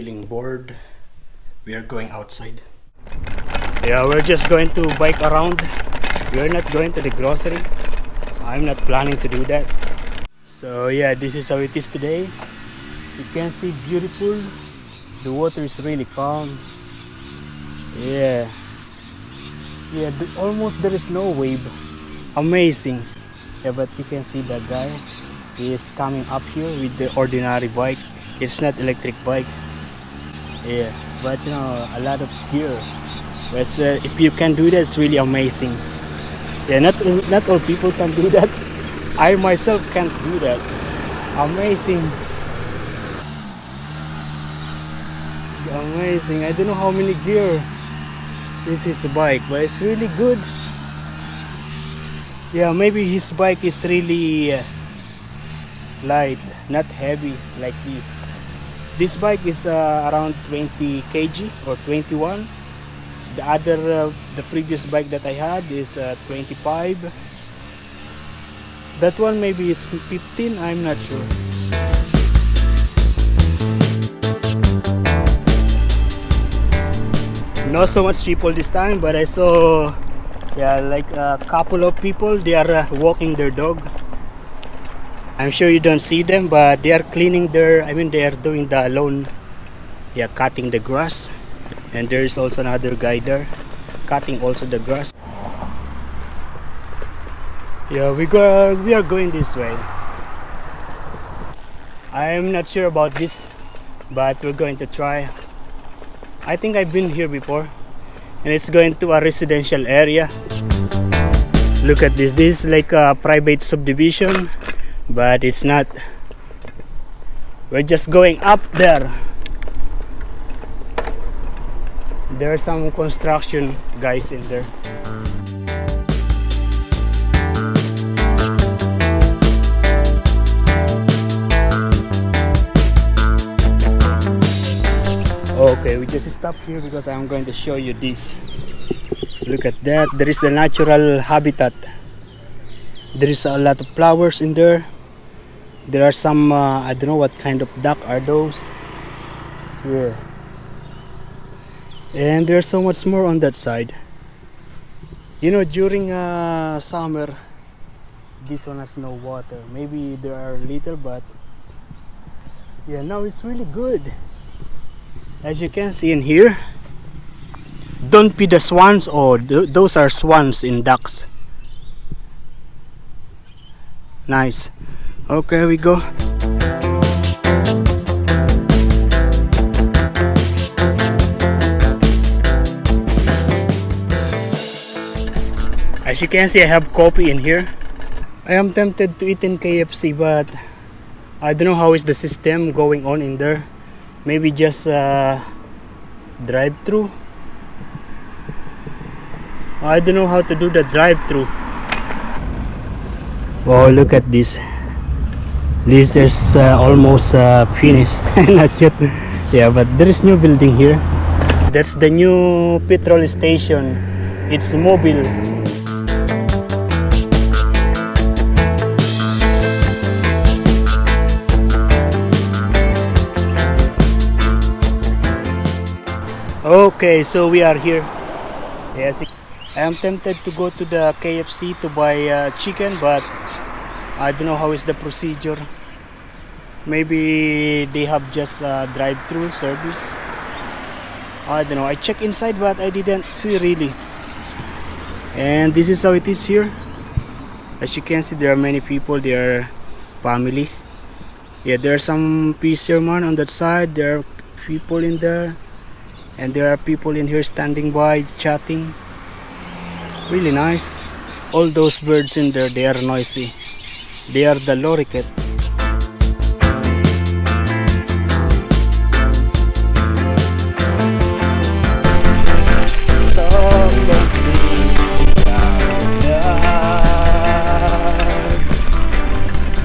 feeling bored, we are going outside. Yeah, we're just going to bike around. We're not going to the grocery. I'm not planning to do that. So yeah, this is how it is today. You can see beautiful. The water is really calm. Yeah. Yeah, almost there is no wave. Amazing. Yeah, but you can see that guy. He is coming up here with the ordinary bike. It's not electric bike. Yeah, but you know, a lot of gear. But if you can do that, it's really amazing. Yeah, not all people can do that. I myself can't do that. Amazing. Amazing. I don't know how many gear is his bike, but it's really good. Yeah, maybe his bike is really light, not heavy like this. This bike is around 20 kg or 21. The other, the previous bike that I had is 25. That one maybe is 15, I'm not sure. Not so much people this time, but I saw like a couple of people. They are walking their dog. I'm sure you don't see them, but they are cleaning their, they are doing the lawn. Yeah, cutting the grass. And there is also another guy there cutting also the grass. Yeah, we are going this way. I'm not sure about this, but we're going to try. I think I've been here before, and it's going to a residential area. Look at this. This is like a private subdivision, but it's not. We're just going up there. There are some construction guys in there. Okay, we just stop here because I'm going to show you this. Look at that. There is a natural habitat. There is a lot of flowers in there. There are some I don't know what kind of duck are those. Yeah. And there's so much more on that side. You know, during summer, this one has no water. Maybe there are little, but yeah, now it's really good. As you can see in here, don't be the swans. Oh, those are swans in ducks. Nice. Okay, we go. As you can see, I have coffee in here. I am tempted to eat in KFC, but I don't know how is the system going on in there. Maybe just drive-through. I don't know how to do the drive-through. Wow, look at this. This is almost finished. Not yet. Yeah, but there is new building here. That's the new petrol station. It's mobile. Okay, so we are here. Yes, I am tempted to go to the KFC to buy chicken, but I don't know how is the procedure. Maybe they have just drive-through service. I don't know. I checked inside, but I didn't see really. And this is how it is here. As you can see, there are many people. They are family. Yeah, there are some fishermen on that side. There are people in there. And there are people in here standing by, chatting. Really nice. All those birds in there, they are noisy. They are the loriket.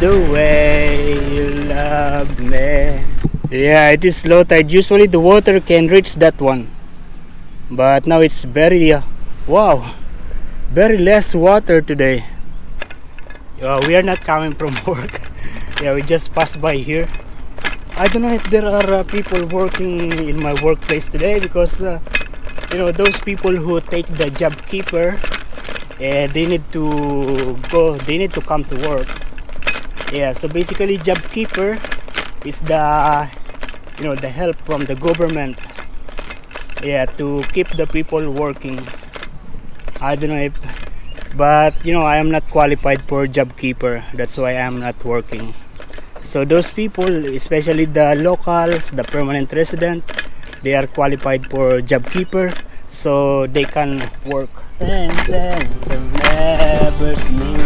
The way you love me. Yeah, it is low tide. Usually the water can reach that one, but now it's very wow, very less water today. We are not coming from work. Yeah, we just passed by here. I don't know if there are people working in my workplace today, because you know, those people who take the job keeper, they need to come to work. Yeah, so basically job keeper is the, you know, the help from the government, yeah, to keep the people working. I don't know if, but you know, I am not qualified for job keeper, that's why I am not working. So those people, especially the locals, the permanent resident, they are qualified for job keeper, so they can work. And then some never knew,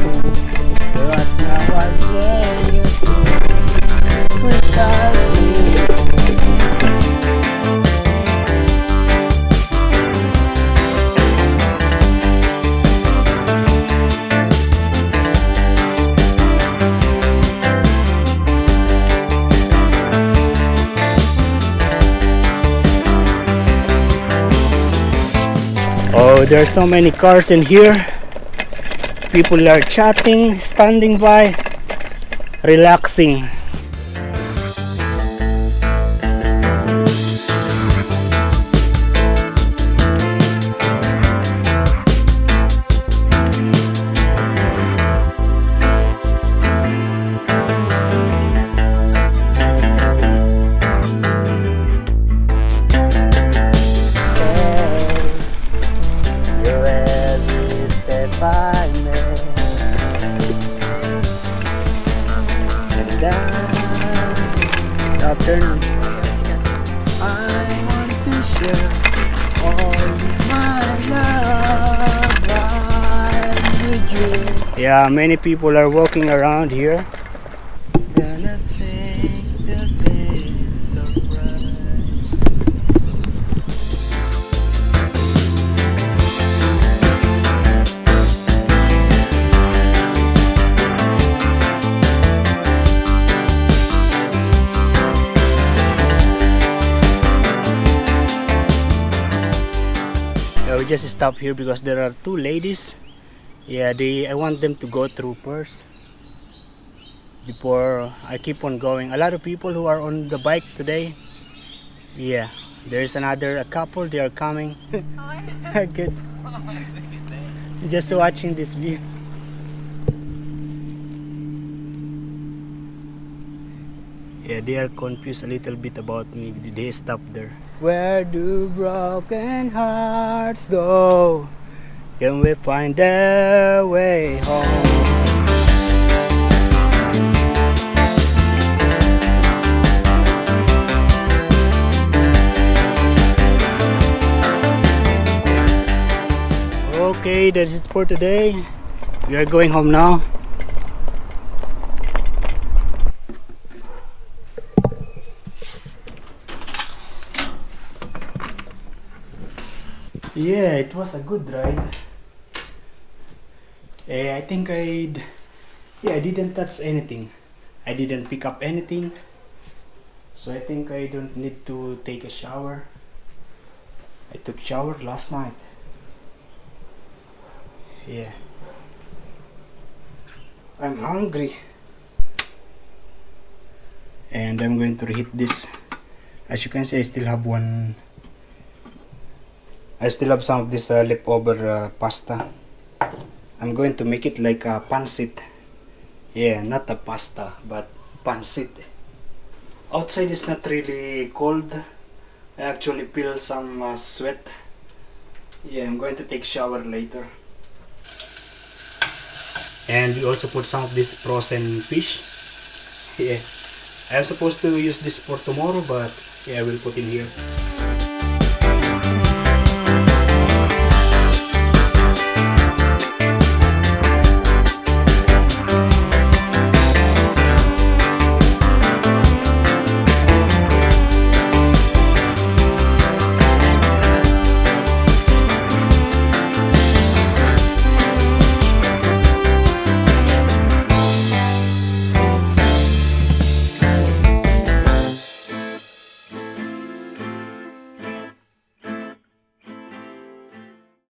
but now I can use it. Crystal clear. Oh, there are so many cars in here. People are chatting, standing by, relaxing. Afternoon. I want to share all my love with you. Yeah, many people are walking around here. Gonna take the big surprise. We just stop here because there are two ladies. Yeah, I want them to go through first before I keep on going. A lot of people who are on the bike today. Yeah, there's a couple, they are coming. Good. Just watching this view. Yeah, they are confused a little bit about me. They stop there. Where do broken hearts go? Can we find their way home? Okay, that's it for today. We are going home now. Yeah, it was a good ride. I think I didn't touch anything. I didn't pick up anything. So I think I don't need to take a shower. I took shower last night. Yeah. I'm hungry. And I'm going to reheat this. As you can see, I still have some of this leftover pasta. I'm going to make it like a pancit. Yeah, not a pasta, but pancit. Outside is not really cold. I actually feel some sweat. Yeah, I'm going to take shower later. And we also put some of this frozen fish. Yeah, I'm supposed to use this for tomorrow, but yeah, I will put in here.